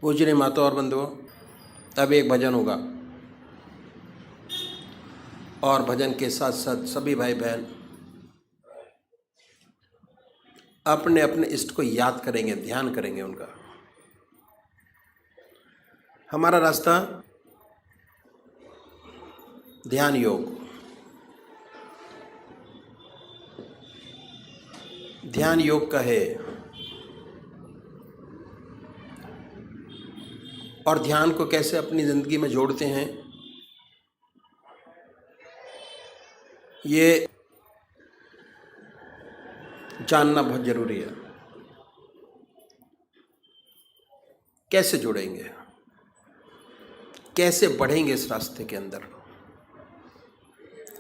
पूजनीय माता और बंधुओं, अब एक भजन होगा और भजन के साथ साथ सभी भाई बहन अपने अपने इष्ट को याद करेंगे, ध्यान करेंगे उनका। हमारा रास्ता ध्यान योग, ध्यान योग का है और ध्यान को कैसे अपनी ज़िंदगी में जोड़ते हैं ये जानना बहुत ज़रूरी है। कैसे जुड़ेंगे, कैसे बढ़ेंगे इस रास्ते के अंदर,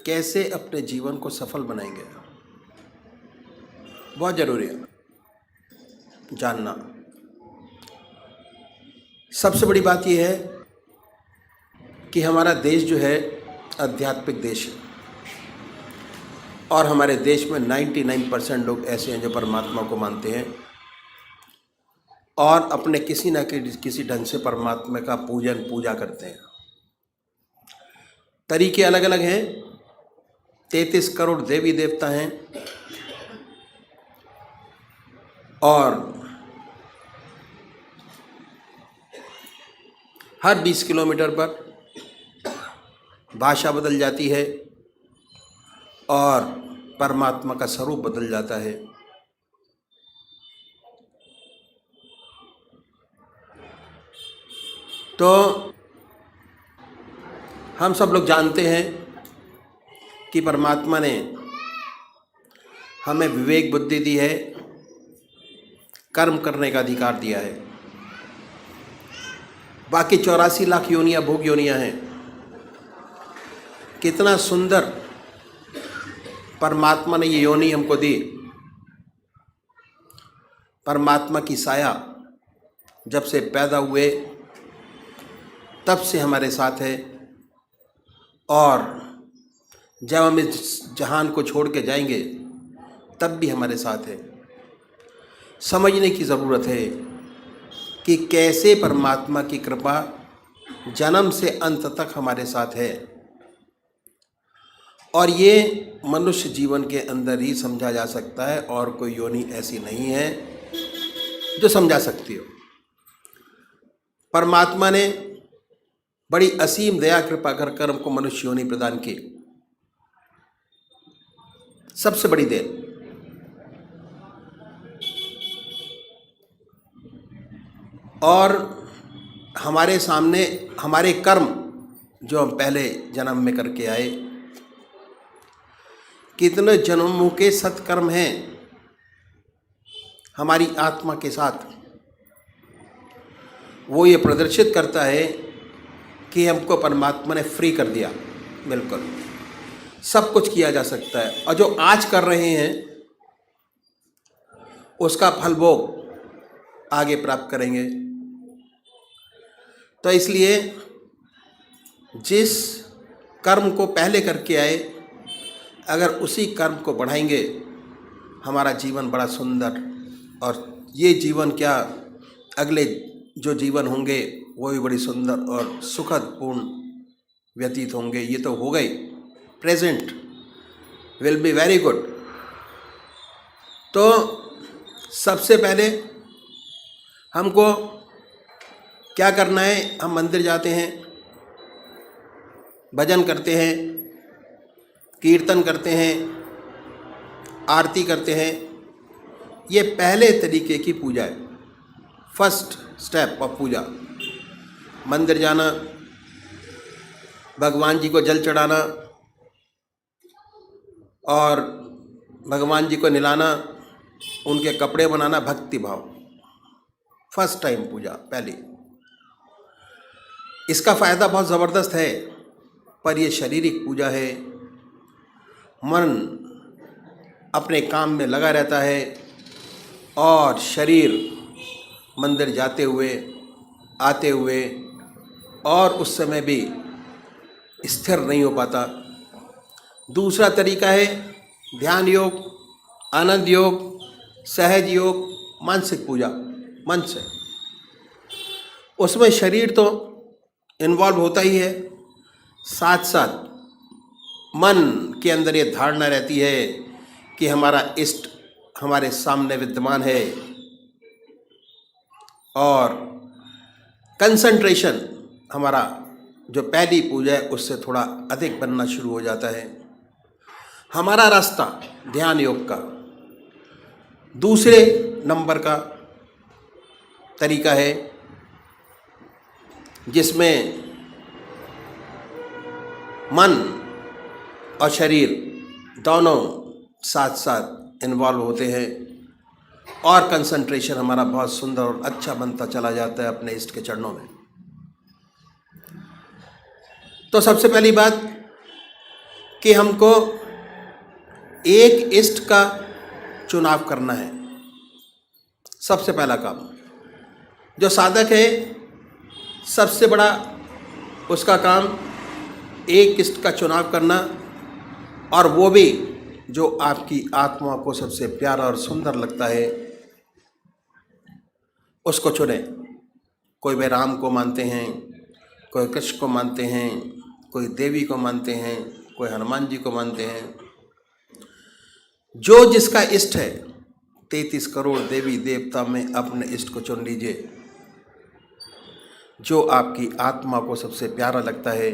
कैसे अपने जीवन को सफल बनाएंगे, बहुत ज़रूरी है जानना। सबसे बड़ी बात यह है कि हमारा देश जो है आध्यात्मिक देश है और हमारे देश में 99% लोग ऐसे हैं जो परमात्मा को मानते हैं और अपने किसी न किसी ढंग से परमात्मा का पूजा करते हैं। तरीके अलग अलग हैं। 33 करोड़ देवी देवता हैं और हर 20 किलोमीटर पर भाषा बदल जाती है और परमात्मा का स्वरूप बदल जाता है। तो हम सब लोग जानते हैं कि परमात्मा ने हमें विवेक बुद्धि दी है, कर्म करने का अधिकार दिया है। बाकी 84 लाख योनियाँ भोग योनियाँ हैं। कितना सुंदर परमात्मा ने ये योनि हमको दी। परमात्मा की साया जब से पैदा हुए तब से हमारे साथ है और जब हम इस जहान को छोड़ के जाएंगे तब भी हमारे साथ है। समझने की ज़रूरत है कि कैसे परमात्मा की कृपा जन्म से अंत तक हमारे साथ है और ये मनुष्य जीवन के अंदर ही समझा जा सकता है और कोई योनि ऐसी नहीं है जो समझा सकती हो। परमात्मा ने बड़ी असीम दया कृपा कर हमको मनुष्य योनि प्रदान की। सबसे बड़ी देन। और हमारे सामने हमारे कर्म जो हम पहले जन्म में करके आए, कितने जन्मों के सत्कर्म हैं हमारी आत्मा के साथ, वो ये प्रदर्शित करता है कि हमको परमात्मा ने फ्री कर दिया। बिल्कुल सब कुछ किया जा सकता है और जो आज कर रहे हैं उसका फल भोग आगे प्राप्त करेंगे। तो इसलिए जिस कर्म को पहले करके आए, अगर उसी कर्म को बढ़ाएंगे हमारा जीवन बड़ा सुंदर, और ये जीवन क्या अगले जो जीवन होंगे वो भी बड़ी सुंदर और सुखद पूर्ण व्यतीत होंगे। ये तो हो गई, present will be very good. तो सबसे पहले हमको क्या करना है, हम मंदिर जाते हैं, भजन करते हैं, कीर्तन करते हैं, आरती करते हैं। ये पहले तरीके की पूजा है, फर्स्ट स्टेप ऑफ पूजा। मंदिर जाना, भगवान जी को जल चढ़ाना और भगवान जी को नहलाना, उनके कपड़े बनाना, भक्ति भाव, फर्स्ट टाइम पूजा पहली। इसका फ़ायदा बहुत ज़बरदस्त है, पर यह शारीरिक पूजा है। मन अपने काम में लगा रहता है और शरीर मंदिर जाते हुए आते हुए और उस समय भी स्थिर नहीं हो पाता। दूसरा तरीका है ध्यान योग, आनंद योग, सहज योग, मानसिक पूजा, मन से। उसमें शरीर तो इन्वॉल्व होता ही है, साथ साथ मन के अंदर ये धारणा रहती है कि हमारा इष्ट हमारे सामने विद्यमान है, और कंसंट्रेशन हमारा जो पहली पूजा है उससे थोड़ा अधिक बनना शुरू हो जाता है। हमारा रास्ता ध्यान योग का दूसरे नंबर का तरीका है, जिसमें मन और शरीर दोनों साथ साथ इन्वॉल्व होते हैं, और कंसंट्रेशन हमारा बहुत सुंदर और अच्छा बनता चला जाता है अपने इष्ट के चरणों में। तो सबसे पहली बात कि हमको एक इष्ट का चुनाव करना है। सबसे पहला काम जो साधक है, सबसे बड़ा उसका काम एक इष्ट का चुनाव करना, और वो भी जो आपकी आत्मा को सबसे प्यारा और सुंदर लगता है उसको चुने। कोई वे राम को मानते हैं, कोई कृष्ण को मानते हैं, कोई देवी को मानते हैं, कोई हनुमान जी को मानते हैं। जो जिसका इष्ट है, 33 करोड़ देवी देवता में अपने इष्ट को चुन लीजिए, जो आपकी आत्मा को सबसे प्यारा लगता है।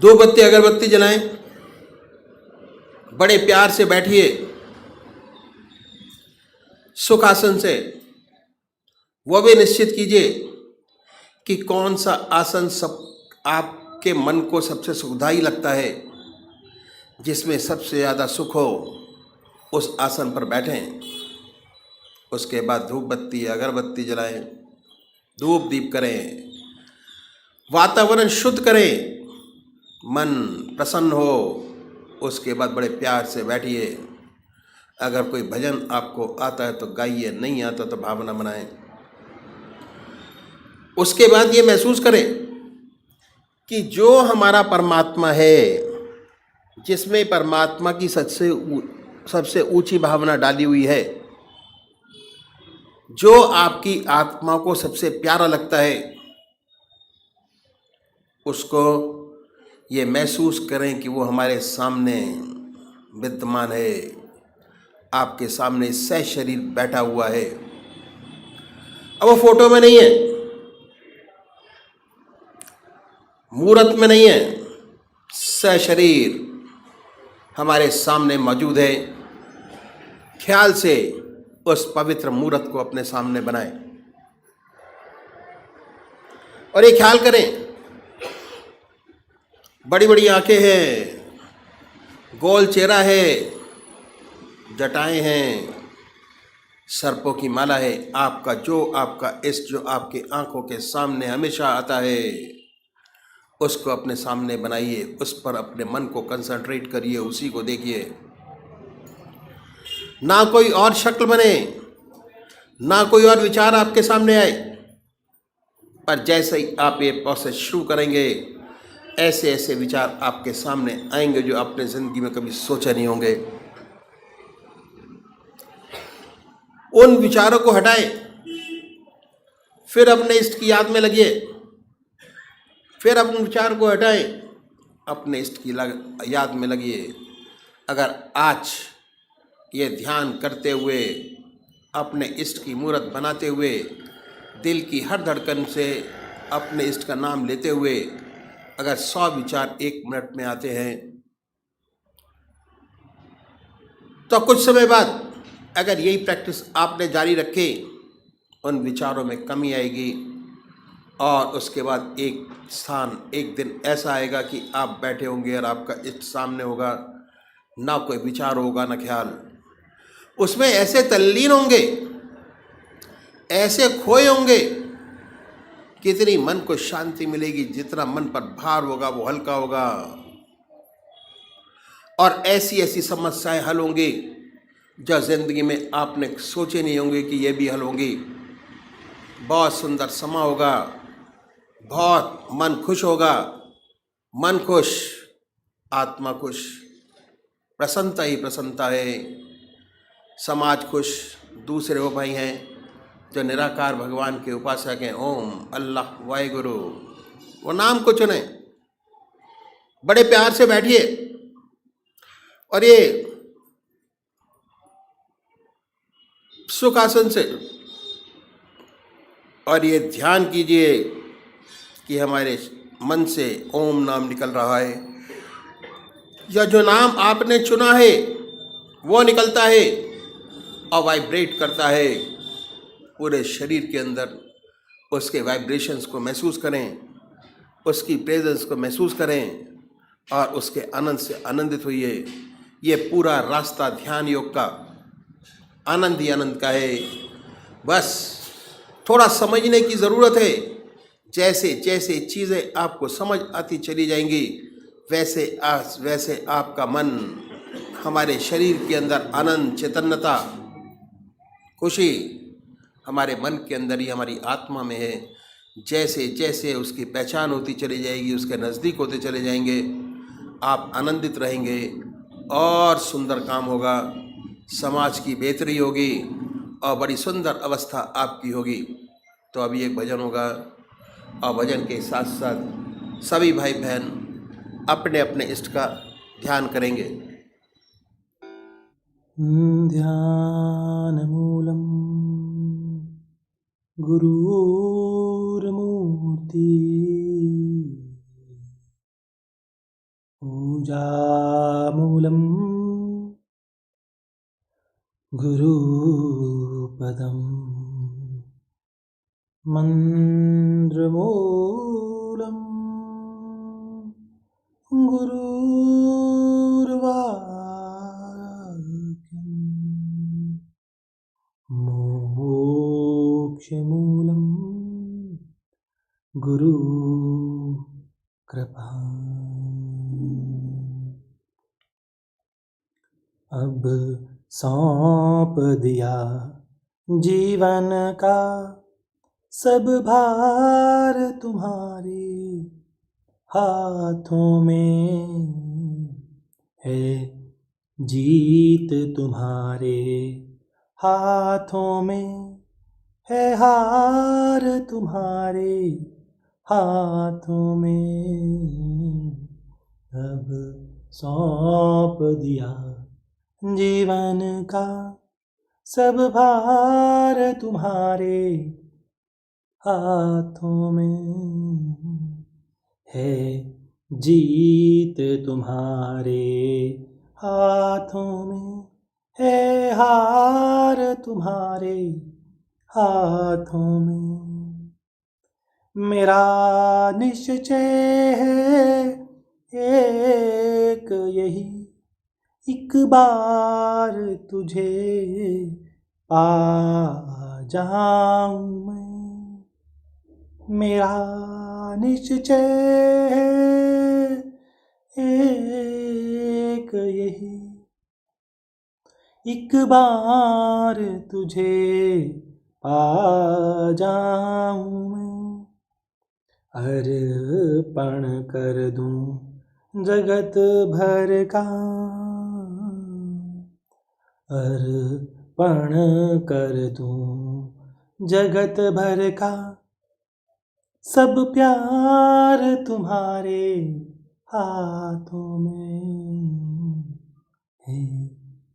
2 बत्ती अगरबत्ती जलाएं, बड़े प्यार से बैठिए सुखासन से। वो भी निश्चित कीजिए कि कौन सा आसन सब आपके मन को सबसे सुखदायी लगता है, जिसमें सबसे ज़्यादा सुख हो, उस आसन पर बैठें। उसके बाद धूप बत्ती अगरबत्ती जलाएं, धूप दीप करें, वातावरण शुद्ध करें, मन प्रसन्न हो। उसके बाद बड़े प्यार से बैठिए। अगर कोई भजन आपको आता है तो गाइए, नहीं आता तो भावना बनाएं। उसके बाद ये महसूस करें कि जो हमारा परमात्मा है, जिसमें परमात्मा की सबसे ऊंची भावना डाली हुई है, जो आपकी आत्मा को सबसे प्यारा लगता है, उसको ये महसूस करें कि वो हमारे सामने विद्यमान है, आपके सामने सह शरीर बैठा हुआ है। अब वो फोटो में नहीं है, मूर्त में नहीं है, सह शरीर हमारे सामने मौजूद है। ख्याल से उस पवित्र मूर्त को अपने सामने बनाएं और ये ख्याल करें, बड़ी बड़ी आंखें हैं, गोल चेहरा है, जटाएं हैं, सर्पों की माला है। आपका इष्ट जो आपके आंखों के सामने हमेशा आता है, उसको अपने सामने बनाइए, उस पर अपने मन को कंसंट्रेट करिए, उसी को देखिए। ना कोई और शक्ल बने, ना कोई और विचार आपके सामने आए, पर जैसे ही आप ये प्रोसेस शुरू करेंगे, ऐसे ऐसे विचार आपके सामने आएंगे जो आपने जिंदगी में कभी सोचे नहीं होंगे। उन विचारों को हटाएं, फिर अपने इष्ट की याद में लगिए। फिर अपने विचार को हटाएं, अपने इष्ट की याद में लगिए। अगर आज ये ध्यान करते हुए, अपने इष्ट की मूर्त बनाते हुए, दिल की हर धड़कन से अपने इष्ट का नाम लेते हुए अगर 100 विचार 1 मिनट में आते हैं, तो कुछ समय बाद अगर यही प्रैक्टिस आपने जारी रखी, उन विचारों में कमी आएगी, और उसके बाद एक दिन ऐसा आएगा कि आप बैठे होंगे और आपका इष्ट सामने होगा, ना कोई विचार होगा ना ख्याल। उसमें ऐसे तल्लीन होंगे, ऐसे खोए होंगे, कितनी मन को शांति मिलेगी। जितना मन पर भार होगा वो हल्का होगा, और ऐसी ऐसी समस्याएं हल होंगी जो जिंदगी में आपने सोचे नहीं होंगे कि ये भी हल होंगी। बहुत सुंदर समा होगा, बहुत मन खुश होगा। मन खुश, आत्मा खुश, प्रसन्नता ही प्रसन्नता है। समाज खुश, दूसरे वो भाई हैं, जो निराकार भगवान के उपासक हैं, ओम, अल्लाह, वाहिगुरु, वो नाम को चुने, बड़े प्यार से बैठिए और ये सुखासन से और ये ध्यान कीजिए कि हमारे मन से ओम नाम निकल रहा है, या जो नाम आपने चुना है वो निकलता है और वाइब्रेट करता है पूरे शरीर के अंदर। उसके वाइब्रेशंस को महसूस करें, उसकी प्रेजेंस को महसूस करें और उसके आनंद से आनंदित होइए। ये पूरा रास्ता ध्यान योग का आनंद ही आनंद का है। बस थोड़ा समझने की ज़रूरत है। जैसे जैसे चीज़ें आपको समझ आती चली जाएंगी, वैसे आपका मन, हमारे शरीर के अंदर आनंद, चैतन्यता, खुशी हमारे मन के अंदर ही, हमारी आत्मा में है। जैसे जैसे उसकी पहचान होती चली जाएगी, उसके नज़दीक होते चले जाएंगे, आप आनंदित रहेंगे और सुंदर काम होगा, समाज की बेहतरी होगी और बड़ी सुंदर अवस्था आपकी होगी। तो अभी एक भजन होगा और भजन के साथ साथ सभी भाई बहन अपने अपने इष्ट का ध्यान करेंगे। ध्यानमूलं गुरुर्मूर्ति, पूजामूलं गुरुपदं, मन्त्रमूलं गुरुर्वाक्यम्, मोक्षमूलं गुरु कृपा। अब सौंप दिया जीवन का सब भार तुम्हारे हाथों में है, जीत तुम्हारे हाथों में है, हार तुम्हारे हाथों में। अब सौंप दिया जीवन का सब भार तुम्हारे हाथों में है, जीत तुम्हारे हाथों में है, हार तुम्हारे हाथों में। मेरा निश्चय है एक यही, एक बार तुझे पा जाऊं मैं। मेरा निश्चय है एक यही, एक बार तुझे पा जाऊं मैं। अर्पण कर दूं जगत भर का, अर्पण कर दूं जगत भर का सब प्यार तुम्हारे हाथों में है,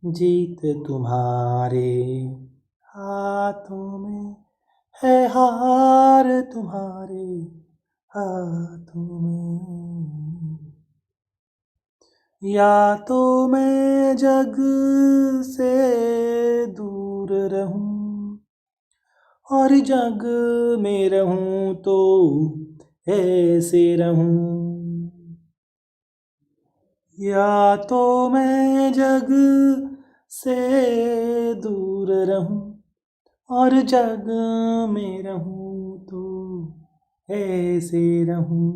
जीत तुम्हारे हाथों में है, हार तुम्हारे हाथों में। या तो मैं जग से दूर रहूं और जग में रहूं तो ऐसे रहूं, या तो मैं जग से दूर रहूं और जग में रहूं तो ऐसे रहूं।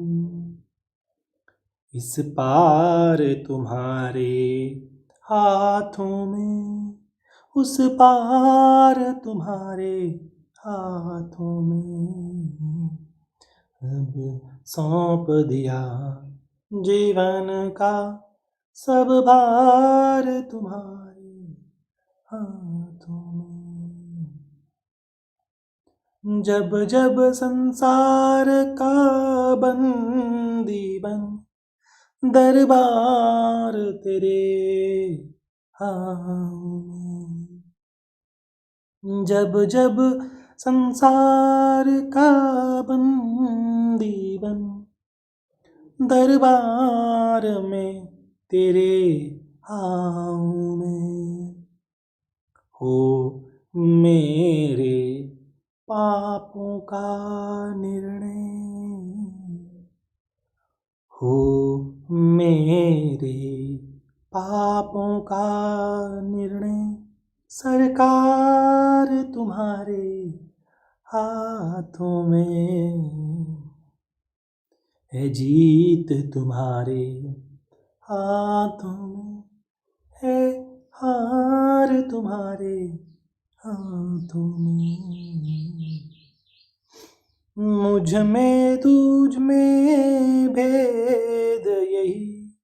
इस पार तुम्हारे हाथों में, उस पार तुम्हारे हाथों में। अब सौंप दिया जीवन का सब भार तुम्हारे हाथों में। जब जब संसार का बंदी बन दरबार तेरे आऊं मैं। जब जब संसार का बंदी बन दरबार में तेरे आऊं मैं। हो मेरे पापों का निर्णय, हो मेरे पापों का निर्णय, सरकार तुम्हारे हाथों में है। जीत तुम्हारे हाथों में है, हार तुम्हारे हाथों में। मुझ में तुझ में भेद यही,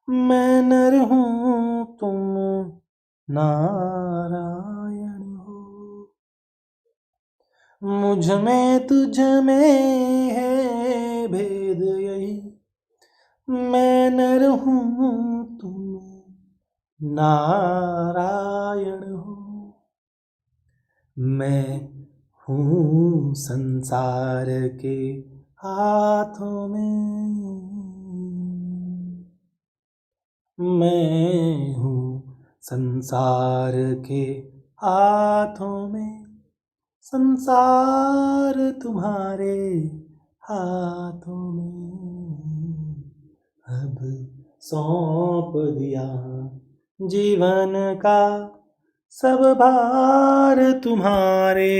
मैं नर हूँ तुम नारायण हो। मुझ में तुझ में है भेद यही, मैं नर हूँ तुम नारायण हो। मैं हूँ संसार के हाथों में, मैं हूँ संसार के हाथों में, संसार तुम्हारे हाथों में। अब सौंप दिया जीवन का सब भार तुम्हारे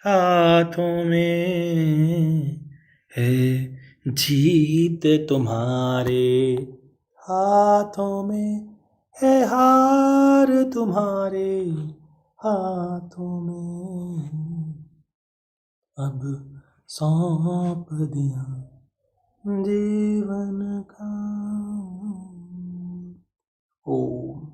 हाथों में है। जीत तुम्हारे हाथों में है, हार तुम्हारे हाथों में। अब सौंप दिया जीवन का। ओम।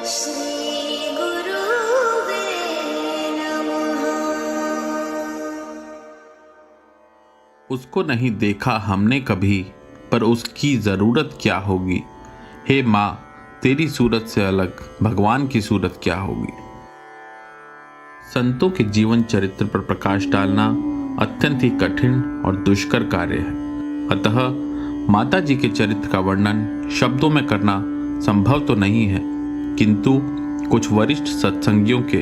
श्री गुरुवे नमः। उसको नहीं देखा हमने कभी, पर उसकी ज़रूरत क्या होगी। हे माँ, तेरी सूरत से अलग भगवान की सूरत क्या होगी। संतों के जीवन चरित्र पर प्रकाश डालना अत्यंत ही कठिन और दुष्कर कार्य है। अतः माता जी के चरित्र का वर्णन शब्दों में करना संभव तो नहीं है, किंतु कुछ वरिष्ठ सत्संगियों के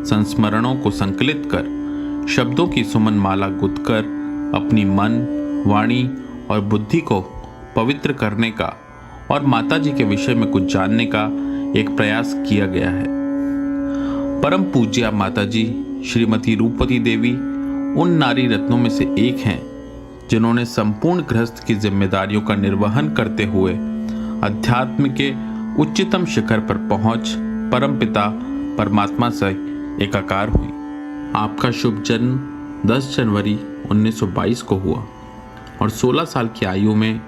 संस्मरणों को संकलित कर शब्दों की सुमन माला गुथकर अपनी मन, वाणी और बुद्धि को पवित्र करने का और माता जी के विषय में कुछ जानने का एक प्रयास किया गया है। परम पूज्य माता जी श्रीमती रूपवती देवी उन नारी रत्नों में से एक हैं जिन्होंने संपूर्ण गृहस्थ की जिम्मेदारियों का निर्वहन करते हुए अध्यात्म के उच्चतम शिखर पर पहुंच परमपिता परमात्मा से एकाकार हुई। आपका शुभ जन्म 10 जनवरी 1922 को हुआ और 16 साल की आयु में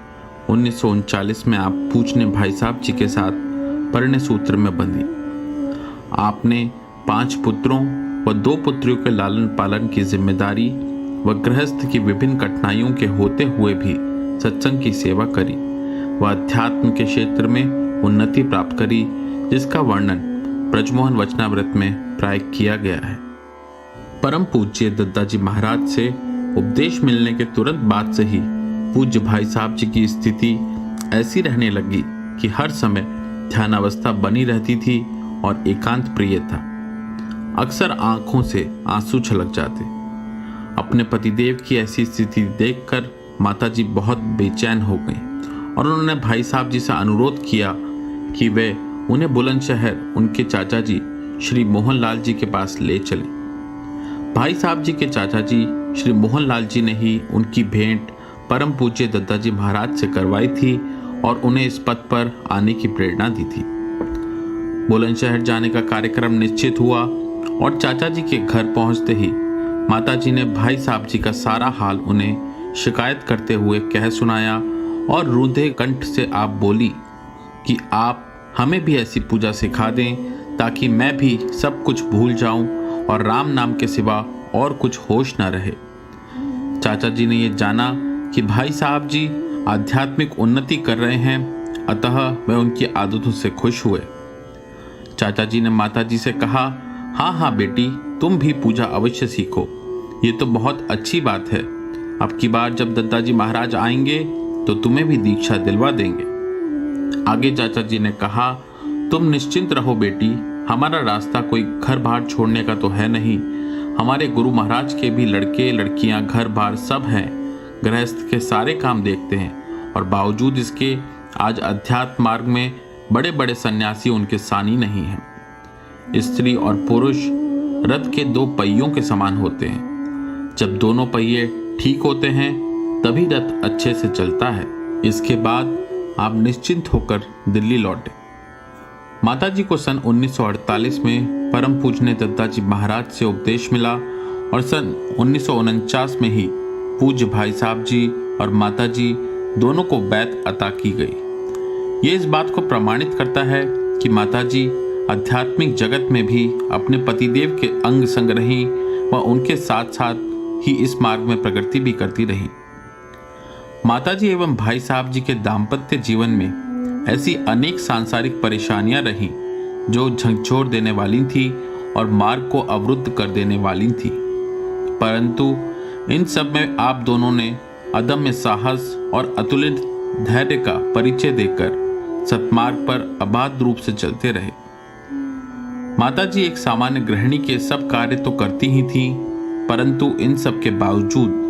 1939 में आप पूजने भाई साहब जी के साथ परिणय सूत्र में बंधी। आपने 5 पुत्रों व 2 पुत्रियों के लालन पालन की जिम्मेदारी व गृहस्थ की विभिन्न कठिनाइयों के होते हुए भी सत्संग की सेवा करी व अध्यात्म के क्षेत्र में उन्नति प्राप्त करी, जिसका वर्णन ब्रजमोहन वचनामृत में प्राय किया गया है। परम पूज्य दद्दाजी महाराज से उपदेश मिलने के तुरंत बाद से ही पूज्य भाई साहब जी की स्थिति ऐसी रहने लगी कि हर समय ध्यानावस्था बनी रहती थी और एकांत प्रिय था। अक्सर आंखों से आंसू छलक जाते। अपने पतिदेव की ऐसी स्थिति देखकर माताजी बहुत बेचैन हो गईं और उन्होंने भाई साहब जी से अनुरोध किया कि वे उन्हें बुलंदशहर उनके चाचा जी श्री मोहनलाल जी के पास ले चलें। भाई साहब जी के चाचा जी श्री मोहनलाल जी ने ही उनकी भेंट परम पूज्य दद्दाजी महाराज से करवाई थी और उन्हें इस पद पर आने की प्रेरणा दी थी। बुलंदशहर जाने का कार्यक्रम निश्चित हुआ और चाचा जी के घर पहुंचते ही माता जी ने भाई साहब जी का सारा हाल उन्हें शिकायत करते हुए कह सुनाया और रूंधे कंठ से आप बोली कि आप हमें भी ऐसी पूजा सिखा दें ताकि मैं भी सब कुछ भूल जाऊं और राम नाम के सिवा और कुछ होश न रहे। चाचा जी ने यह जाना कि भाई साहब जी आध्यात्मिक उन्नति कर रहे हैं, अतः वे उनकी आदतों से खुश हुए। चाचा जी ने माता जी से कहा, हाँ बेटी, तुम भी पूजा अवश्य सीखो, ये तो बहुत अच्छी बात है। अब की बार जब दद्दाजी महाराज आएंगे तो तुम्हें भी दीक्षा दिलवा देंगे। आगे चाचा जी ने कहा, तुम निश्चिंत रहो बेटी, हमारा रास्ता कोई घर बार छोड़ने का तो है नहीं। हमारे गुरु महाराज के भी लड़के लड़कियां घर बार सब हैं, गृहस्थ के सारे काम देखते हैं और बावजूद इसके आज अध्यात्म मार्ग में बड़े बड़े सन्यासी उनके सानी नहीं हैं। स्त्री और पुरुष रथ के 2 पहियों के समान होते हैं। जब दोनों पहिए ठीक होते हैं तभी रथ अच्छे से चलता है। इसके बाद आप निश्चिंत होकर दिल्ली लौटे। माताजी को सन 1948 में परम पूजनीय दद्दाजी महाराज से उपदेश मिला और सन 1949 में ही पूज्य भाई साहब जी और माताजी दोनों को बैत अता की गई। ये इस बात को प्रमाणित करता है कि माताजी आध्यात्मिक जगत में भी अपने पतिदेव के अंग संग रहीं व उनके साथ साथ ही इस मार्ग में प्रगति भी करती रहीं। माताजी एवं भाई साहब जी के दाम्पत्य जीवन में ऐसी अनेक सांसारिक परेशानियां रहीं जो झकझोर देने वाली थी और मार्ग को अवरुद्ध कर देने वाली थी, परंतु इन सब में आप दोनों ने अदम्य साहस और अतुलित धैर्य का परिचय देकर सतमार्ग पर अबाध रूप से चलते रहे। माताजी एक सामान्य गृहिणी के सब कार्य तो करती ही थी, परंतु इन सब के बावजूद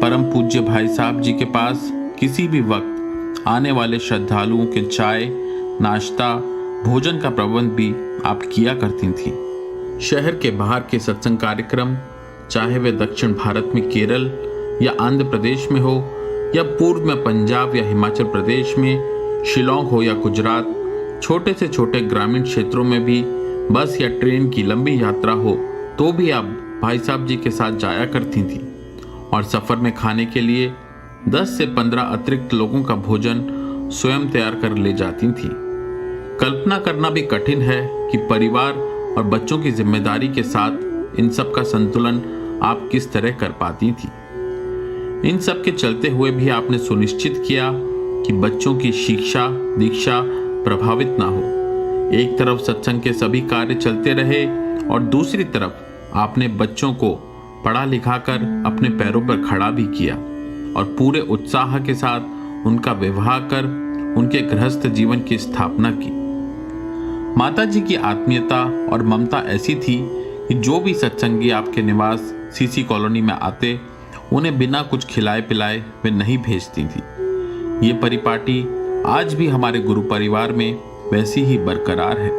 परम पूज्य भाई साहब जी के पास किसी भी वक्त आने वाले श्रद्धालुओं के चाय, नाश्ता, भोजन का प्रबंध भी आप किया करती थीं। शहर के बाहर के सत्संग कार्यक्रम, चाहे वे दक्षिण भारत में केरल या आंध्र प्रदेश में हो या पूर्व में पंजाब या हिमाचल प्रदेश में, शिलोंग हो या गुजरात, छोटे से छोटे ग्रामीण क्षेत्रों में भी बस या ट्रेन की लंबी यात्रा हो तो भी आप भाई साहब जी के साथ जाया करती थी और सफ़र में खाने के लिए 10 से 15 अतिरिक्त लोगों का भोजन स्वयं तैयार कर ले जाती थी। कल्पना करना भी कठिन है कि परिवार और बच्चों की जिम्मेदारी के साथ इन सब का संतुलन आप किस तरह कर पाती थी। इन सब के चलते हुए भी आपने सुनिश्चित किया कि बच्चों की शिक्षा दीक्षा प्रभावित ना हो। एक तरफ सत्संग के सभी कार्य चलते रहे और दूसरी तरफ आपने बच्चों को पढ़ा लिखा कर अपने पैरों पर खड़ा भी किया और पूरे उत्साह के साथ उनका विवाह कर उनके गृहस्थ जीवन की स्थापना की। माता जी की आत्मीयता और ममता ऐसी थी कि जो भी सत्संगी आपके निवास सीसी कॉलोनी में आते उन्हें बिना कुछ खिलाए पिलाए वे नहीं भेजती थी। ये परिपाटी आज भी हमारे गुरु परिवार में वैसी ही बरकरार है।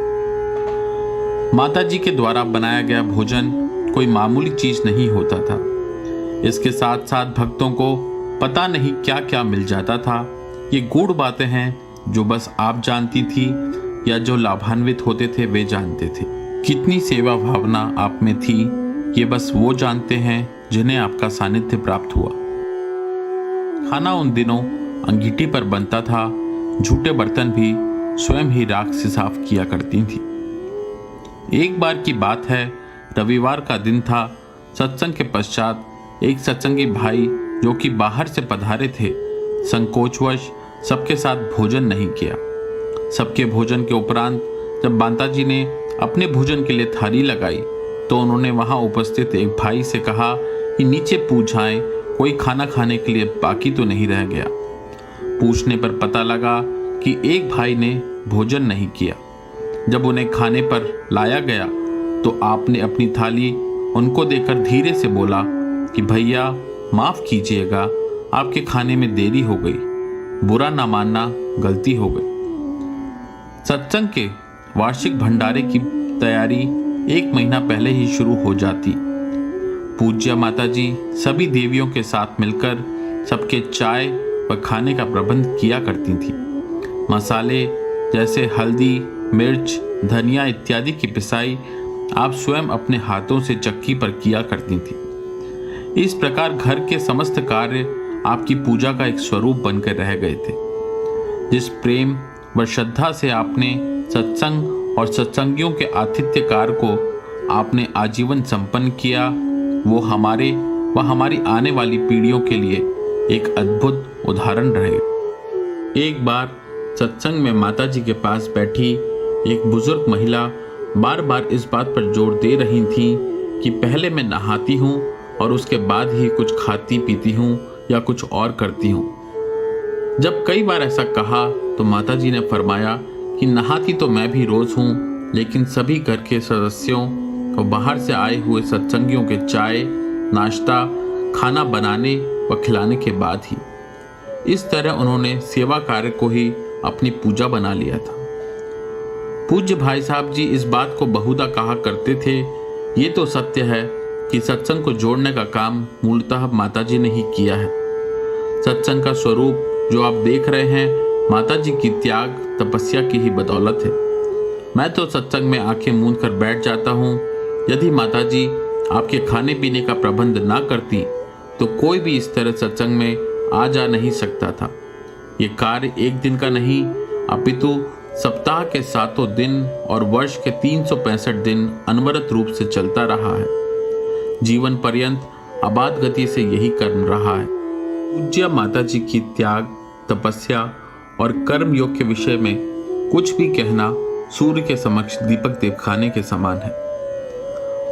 माता जी के द्वारा बनाया गया भोजन कोई मामूली चीज नहीं होता था। इसके साथ साथ भक्तों को पता नहीं क्या क्या मिल जाता था। ये गूढ़ बातें हैं जो बस आप जानती थी या जो लाभान्वित होते थे वे जानते थे। कितनी सेवा भावना आप में थी ये बस वो जानते हैं जिन्हें आपका सानिध्य प्राप्त हुआ। खाना उन दिनों अंगीठी पर बनता था, झूठे बर्तन भी स्वयं ही राख से साफ किया करती थी। एक बार की बात है, रविवार का दिन था। सत्संग के पश्चात एक सत्संगी भाई जो कि बाहर से पधारे थे, संकोचवश सबके साथ भोजन नहीं किया। सबके भोजन के उपरांत जब माता जी ने अपने भोजन के लिए थाली लगाई तो उन्होंने वहां उपस्थित एक भाई से कहा कि नीचे पूछाएं कोई खाना खाने के लिए बाकी तो नहीं रह गया। पूछने पर पता लगा कि एक भाई ने भोजन नहीं किया। जब उन्हें खाने पर लाया गया तो आपने अपनी थाली उनको देकर धीरे से बोला कि भैया माफ कीजिएगा, आपके खाने में देरी हो गई, बुरा ना मानना, गलती हो गई। सत्संग के वार्षिक भंडारे की तैयारी 1 महीना पहले ही शुरू हो जाती। पूज्य माता जी सभी देवियों के साथ मिलकर सबके चाय व खाने का प्रबंध किया करती थी। मसाले जैसे हल्दी, मिर्च, धनिया इत्यादि की पिसाई आप स्वयं अपने हाथों से चक्की पर किया करती थी। इस प्रकार घर के समस्त कार्य आपकी पूजा का एक स्वरूप बनकर रह गए थे। जिस प्रेम व श्रद्धा से आपने सत्संग और सत्संगियों के आतिथ्य कार्य को आपने आजीवन संपन्न किया, वो हमारे व हमारी आने वाली पीढ़ियों के लिए एक अद्भुत उदाहरण रहे। एक बार सत्संग में माता जी के पास बैठी एक बुजुर्ग महिला बार बार इस बात पर जोर दे रही थी कि पहले मैं नहाती हूँ और उसके बाद ही कुछ खाती पीती हूँ या कुछ और करती हूँ। जब कई बार ऐसा कहा तो माता जी ने फरमाया कि नहाती तो मैं भी रोज हूँ, लेकिन सभी घर के सदस्यों को बाहर से आए हुए सत्संगियों के चाय नाश्ता खाना बनाने व खिलाने के बाद ही। इस तरह उन्होंने सेवा कार्य को ही अपनी पूजा बना लिया था। पूज्य भाई साहब जी इस बात को बहुधा कहा करते थे। ये तो सत्य है कि सत्संग को जोड़ने का काम मूलतः माता जी ने ही किया है। सत्संग का स्वरूप जो आप देख रहे हैं माता जी की त्याग तपस्या की ही बदौलत है। मैं तो सत्संग में आंखें मूंद कर बैठ जाता हूँ। यदि माता जी आपके खाने पीने का प्रबंध ना करती तो कोई भी इस तरह सत्संग में आ जा नहीं सकता था। ये कार्य एक दिन का नहीं अपितु सप्ताह के 7 दिन और वर्ष के 365 दिन अनवरत रूप से चलता रहा है। जीवन पर्यंत अबाध गति से यही कर्म रहा है। पूज्य माता जी की त्याग तपस्या और कर्म योग के विषय में कुछ भी कहना सूर्य के समक्ष दीपक दिखाने के समान है।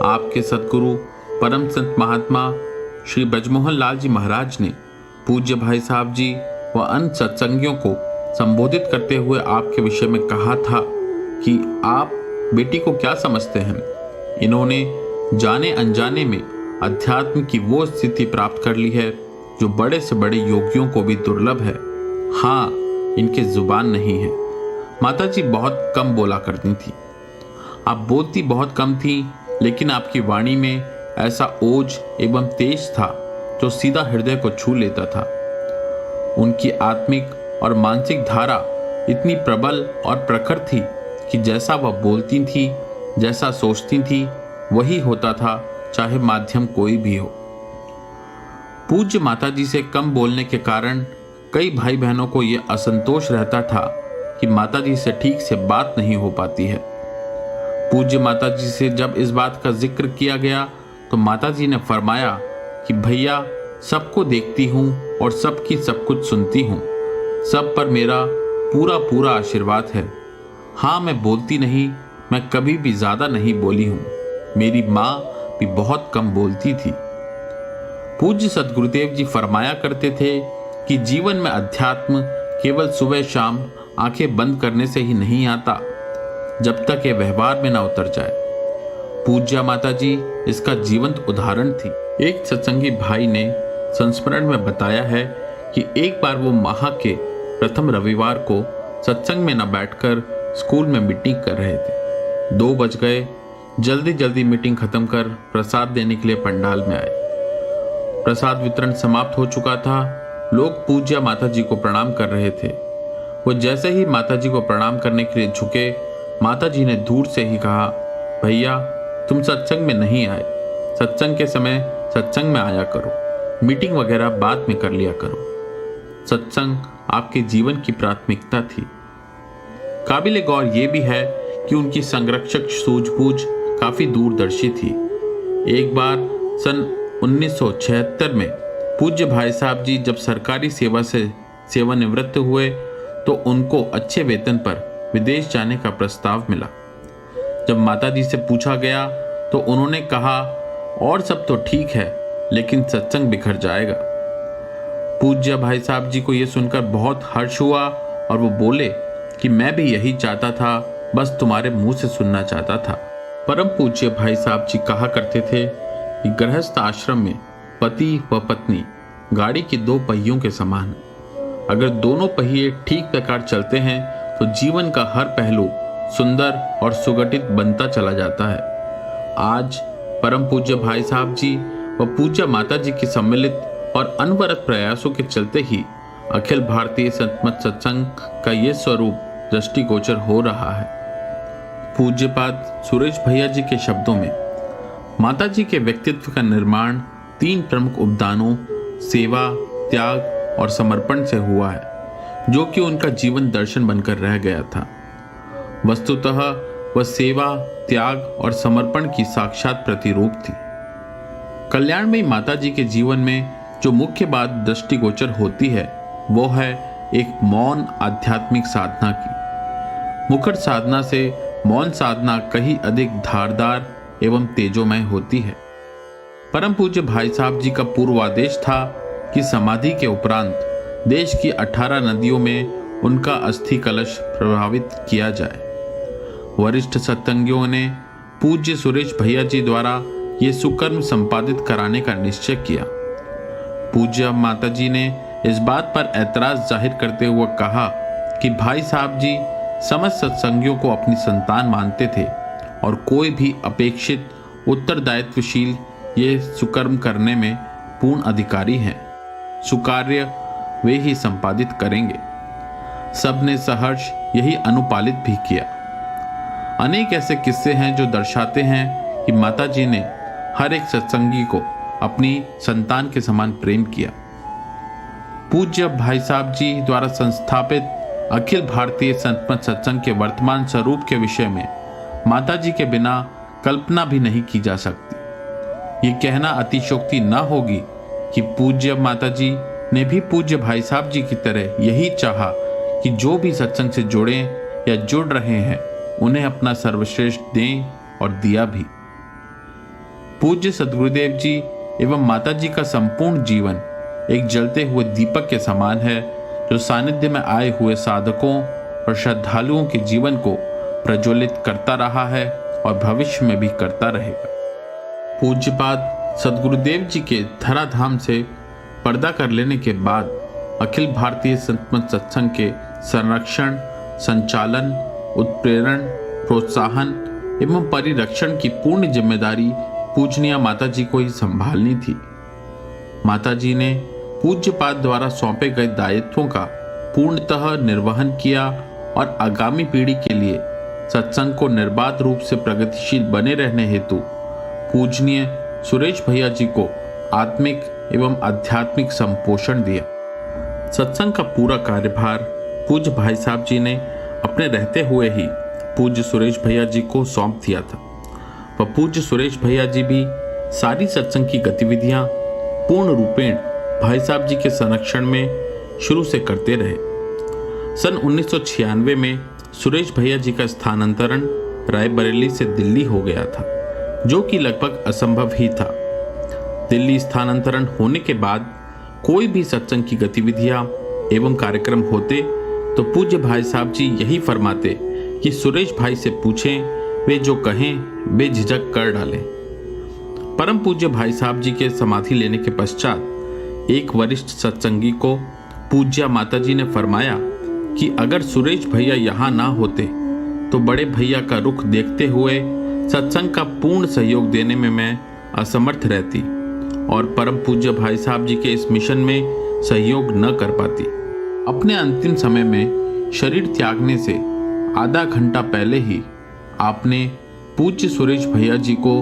आपके सद्गुरु परम संत महात्मा श्री ब्रजमोहन लाल जी महाराज ने पूज्य भाई साहब जी व अन्य सत्संगियों को संबोधित करते हुए आपके विषय में कहा था कि आप बेटी को क्या समझते हैं। इन्होंने जाने अनजाने में अध्यात्म की वो स्थिति प्राप्त कर ली है जो बड़े से बड़े योगियों को भी दुर्लभ है। हाँ, इनके जुबान नहीं है। माता जी बहुत कम बोला करती थी। आप बोलती बहुत कम थी, लेकिन आपकी वाणी में ऐसा ओज एवं तेज था जो सीधा हृदय को छू लेता था। उनकी आत्मिक और मानसिक धारा इतनी प्रबल और प्रखर थी कि जैसा वह बोलती थी, जैसा सोचती थी, वही होता था, चाहे माध्यम कोई भी हो। पूज्य माता जी से कम बोलने के कारण कई भाई बहनों को यह असंतोष रहता था कि माताजी से ठीक से बात नहीं हो पाती है। पूज्य माताजी से जब इस बात का जिक्र किया गया तो माताजी ने फरमाया कि भैया, सबको देखती हूँ और सबकी सब कुछ सुनती हूँ, सब पर मेरा पूरा पूरा आशीर्वाद है। हाँ, मैं बोलती नहीं, मैं कभी भी ज़्यादा नहीं बोली हूँ। मेरी माँ भी बहुत कम बोलती थी। पूज्य सद्गुरुदेव जी फरमाया करते थे कि जीवन में अध्यात्म केवल सुबह शाम आंखें बंद करने से ही नहीं आता, जब तक ये व्यवहार में ना उतर जाए। पूज्य माताजी इसका जीवंत उदाहरण थी। एक सत्संगी भाई ने संस्मरण में बताया है कि एक बार वो माह के प्रथम रविवार को सत्संग में न बैठकर स्कूल में मीटिंग कर रहे थे। 2 बज गए। जल्दी जल्दी मीटिंग खत्म कर प्रसाद देने के लिए पंडाल में आए। प्रसाद वितरण समाप्त हो चुका था। लोग पूज्य माताजी को प्रणाम कर रहे थे। वो जैसे ही माताजी को प्रणाम करने के लिए झुके, माताजी ने दूर से ही कहा, भैया, तुम सत्संग में नहीं आए। सत्संग के समय सत्संग में आया करो, मीटिंग वगैरह बाद में कर लिया करो। सत्संग आपके जीवन की प्राथमिकता थी। काबिल गौर ये भी है कि उनकी संरक्षक सूझबूझ काफी दूरदर्शी थी। एक बार सन 1976 में पूज्य भाई साहब जी जब सरकारी सेवा से सेवानिवृत्त हुए तो उनको अच्छे वेतन पर विदेश जाने का प्रस्ताव मिला। जब माताजी से पूछा गया तो उन्होंने कहा, और सब तो ठीक है, लेकिन सत्संग बिखर जाएगा। पूज्य भाई साहब जी को यह सुनकर बहुत हर्ष हुआ और वो बोले कि मैं भी यही चाहता था, बस तुम्हारे मुंह से सुनना चाहता था। परम पूज्य भाई साहब जी कहा करते थे कि गृहस्थ आश्रम में पति व पत्नी गाड़ी के 2 पहियों के समान हैं। अगर दोनों पहिए ठीक प्रकार चलते हैं तो जीवन का हर पहलू सुंदर और सुगठित बनता चला जाता है। आज परम पूज्य भाई साहब जी व पूज्य माता जी के सम्मिलित और अनवरत प्रयासों के चलते ही अखिल भारतीय संतमत सत्संग का ये स्वरूप दृष्टिगोचर हो रहा है। पूज्यपाद सुरेश भैया जी के शब्दों में माता जी के व्यक्तित्व का निर्माण 3 प्रमुख उपदानों सेवा, त्याग और समर्पण से हुआ है, जो कि उनका जीवन दर्शन बनकर रह गया था। वस्तुतः वह सेवा, त्याग और समर्पण की साक्षात प्रतिरूप थी। कल्याणमयी माता जी के जीवन में जो मुख्य बात दृष्टिगोचर होती है वो है एक मौन आध्यात्मिक साधना की। मुखर साधना से मौन साधना कहीं अधिक धारदार एवं तेजोमय होती है। परम पूज्य भाई साहब जी का पूर्वादेश था कि समाधि के उपरांत देश की 18 नदियों में उनका अस्थि कलश प्रभावित किया जाए। वरिष्ठ सत्संगियों ने पूज्य सुरेश भैया जी द्वारा ये सुकर्म संपादित कराने का निश्चय किया। पूज्य माता जी ने इस बात पर ऐतराज जाहिर करते हुए कहा कि भाई साहब जी समस्त सत्संगियों को अपनी संतान मानते थे और कोई भी अपेक्षित उत्तरदायित्वशील ये सुकर्म करने में पूर्ण अधिकारी हैं। सुकार्य वे ही संपादित करेंगे। सबने सहर्ष यही अनुपालित भी किया। अनेक ऐसे किस्से हैं जो दर्शाते हैं कि माता जी ने हर एक सत्संगी को अपनी संतान के समान प्रेम किया। पूज्य भाई साहब जी द्वारा संस्थापित अखिल भारतीय संतमत सत्संग के वर्तमान स्वरूप के विषय में माता जी के बिना कल्पना भी नहीं की जा सकती। ये कहना अतिशयोक्ति न होगी कि पूज्य माता जी ने भी पूज्य भाई साहब जी की तरह यही चाहा कि जो भी सत्संग से जुड़े या जुड़ रहे हैं उन्हें अपना सर्वश्रेष्ठ दें और दिया भी। पूज्य सद्गुरुदेव जी एवं माता जी का संपूर्ण जीवन एक जलते हुए दीपक के समान है, जो सानिध्य में आए हुए साधकों और श्रद्धालुओं के जीवन को प्रज्वलित करता रहा है और भविष्य में भी करता रहेगा। पूज्यपाद सद्गुरुदेव जी के धराधाम से पर्दा कर लेने के बाद अखिल भारतीय संतमत सत्संग के संरक्षण, संचालन, उत्प्रेरण, प्रोत्साहन एवं परिरक्षण की पूर्ण जिम्मेदारी पूजनीय माता जी को ही संभालनी थी। माता जी ने पूज्यपाद द्वारा सौंपे गए दायित्वों का पूर्णतः निर्वहन किया और आगामी पीढ़ी के लिए सत्संग को निर्बाध रूप से प्रगतिशील बने रहने हेतु पूजनीय सुरेश भैया जी को आत्मिक एवं आध्यात्मिक संपोषण दिया। सत्संग का पूरा कार्यभार पूज्य भाई साहब जी ने अपने रहते हुए ही पूज्य सुरेश भैया जी को सौंप दिया था। वह पूज्य सुरेश भैया जी भी सारी सत्संग की गतिविधियां पूर्ण रूपेण भाई साहब जी के संरक्षण में शुरू से करते रहे। सन 1996 में सुरेश भैया जी का स्थानांतरण रायबरेली से दिल्ली हो गया था, जो कि लगभग असंभव ही था। दिल्ली स्थानांतरण होने के बाद कोई भी सत्संग की गतिविधियां एवं कार्यक्रम होते तो पूज्य भाई साहब जी यही फरमाते कि सुरेश भाई से पूछें, वे जो कहें बेझिझक कर डालें। परम पूज्य भाई साहब जी के समाधि लेने के पश्चात एक वरिष्ठ सत्संगी को पूज्या माता जी ने फरमाया कि अगर सुरेश भैया यहाँ ना होते तो बड़े भैया का रुख देखते हुए सत्संग का पूर्ण सहयोग देने में मैं असमर्थ रहती और परम पूज्य भाई साहब जी के इस मिशन में सहयोग न कर पाती। अपने अंतिम समय में शरीर त्यागने से आधा घंटा पहले ही आपने पूज्य सुरेश भैया जी को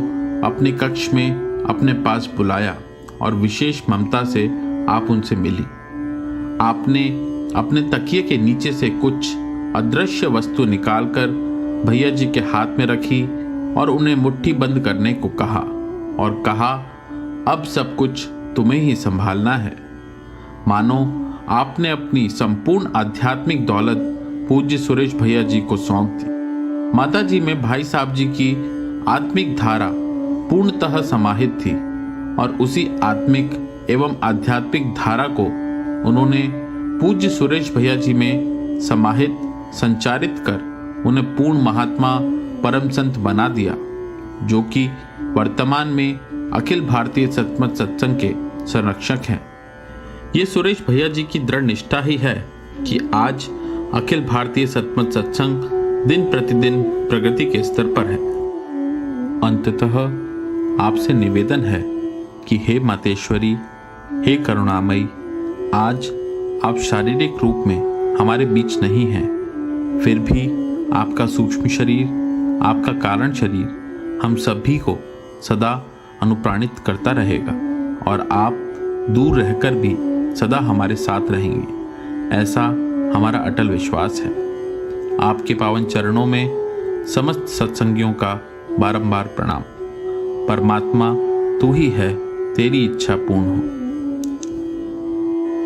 अपने कक्ष में अपने पास बुलाया और विशेष ममता से आप उनसे मिली। आपने अपने तकिए के नीचे से कुछ अदृश्य वस्तु निकालकर भैया जी के हाथ में रखी और उन्हें मुट्ठी बंद करने को कहा और कहा, अब सब कुछ तुम्हें ही संभालना है। मानो आपने अपनी संपूर्ण आध्यात्मिक दौलत पूज्य सुरेश भैया जी को सौंप दी। माता जी में भाई साहब जी की आत्मिक धारा पूर्णतः समाहित थी और उसी आत्मिक एवं आध्यात्मिक धारा को उन्होंने पूज्य सुरेश भैया जी में समाहित संचारित कर उन्हें पूर्ण महात्मा परम संत बना दिया, जो कि वर्तमान में अखिल भारतीय सतमत सत्संग के संरक्षक हैं। ये सुरेश भैया जी की दृढ़ निष्ठा ही है कि आज अखिल भारतीय सतमत सत्संग दिन प्रतिदिन प्रगति के स्तर पर है। अंततः आपसे निवेदन है कि हे मातेश्वरी, हे करुणामयी, आज आप शारीरिक रूप में हमारे बीच नहीं हैं, फिर भी आपका सूक्ष्म शरीर, आपका कारण शरीर हम सभी को सदा अनुप्राणित करता रहेगा और आप दूर रहकर भी सदा हमारे साथ रहेंगे, ऐसा हमारा अटल विश्वास है। आपके पावन चरणों में समस्त सत्संगियों का बारंबार प्रणाम। परमात्मा तू ही है, तेरी इच्छा पूर्ण हो।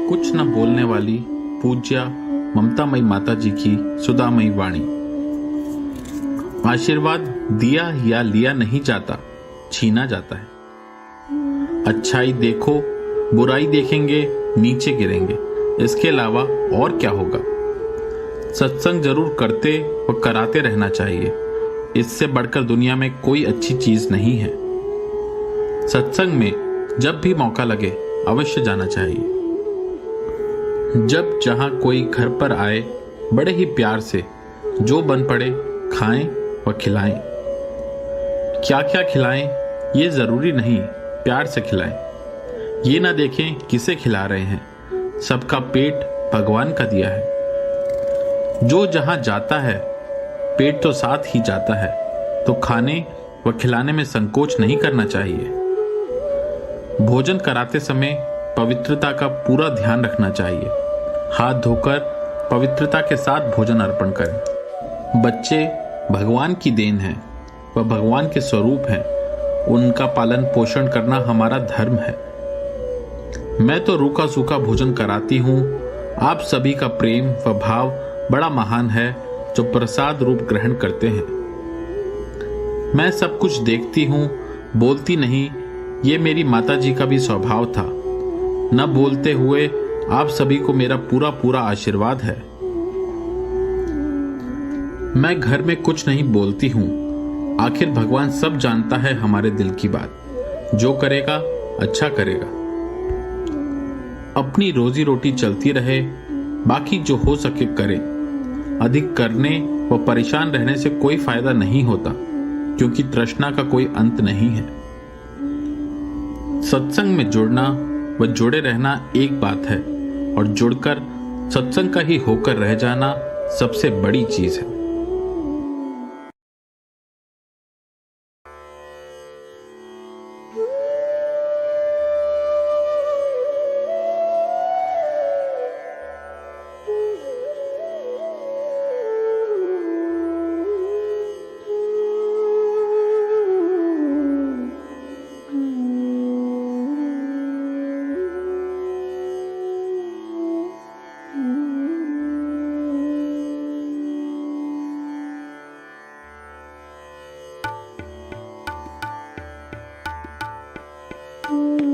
कुछ न बोलने वाली पूज्या ममतामयी माता जी की सुधामयी वाणी। आशीर्वाद दिया या लिया नहीं जाता, छीना जाता है। अच्छाई देखो, बुराई देखेंगे, नीचे गिरेंगे, इसके अलावा और क्या होगा। सत्संग जरूर करते व कराते रहना चाहिए, इससे बढ़कर दुनिया में कोई अच्छी चीज नहीं है। सत्संग में जब भी मौका लगे अवश्य जाना चाहिए। जब जहां कोई घर पर आए बड़े ही प्यार से जो बन पड़े खाएं व खिलाएं। क्या क्या खिलाएं ये जरूरी नहीं, प्यार से खिलाएं। ये ना देखें किसे खिला रहे हैं, सबका पेट भगवान का दिया है। जो जहां जाता है पेट तो साथ ही जाता है, तो खाने व खिलाने में संकोच नहीं करना चाहिए। भोजन कराते समय पवित्रता का पूरा ध्यान रखना चाहिए। हाथ धोकर पवित्रता के साथ भोजन अर्पण करें। बच्चे भगवान की देन है, वह भगवान के स्वरूप हैं, उनका पालन पोषण करना हमारा धर्म है। मैं तो रूखा सूखा भोजन कराती हूँ। आप सभी का प्रेम व भाव बड़ा महान है जो प्रसाद रूप ग्रहण करते हैं। मैं सब कुछ देखती हूँ, बोलती नहीं, ये मेरी माता जी का भी स्वभाव था। न बोलते हुए आप सभी को मेरा पूरा पूरा आशीर्वाद है। मैं घर में कुछ नहीं बोलती हूँ, आखिर भगवान सब जानता है हमारे दिल की बात। जो करेगा अच्छा करेगा। अपनी रोजी रोटी चलती रहे, बाकी जो हो सके करें। अधिक करने व परेशान रहने से कोई फायदा नहीं होता, क्योंकि तृष्णा का कोई अंत नहीं है। सत्संग में जुड़ना व जुड़े रहना एक बात है, और जुड़कर सत्संग का ही होकर रह जाना सबसे बड़ी चीज है। ॐ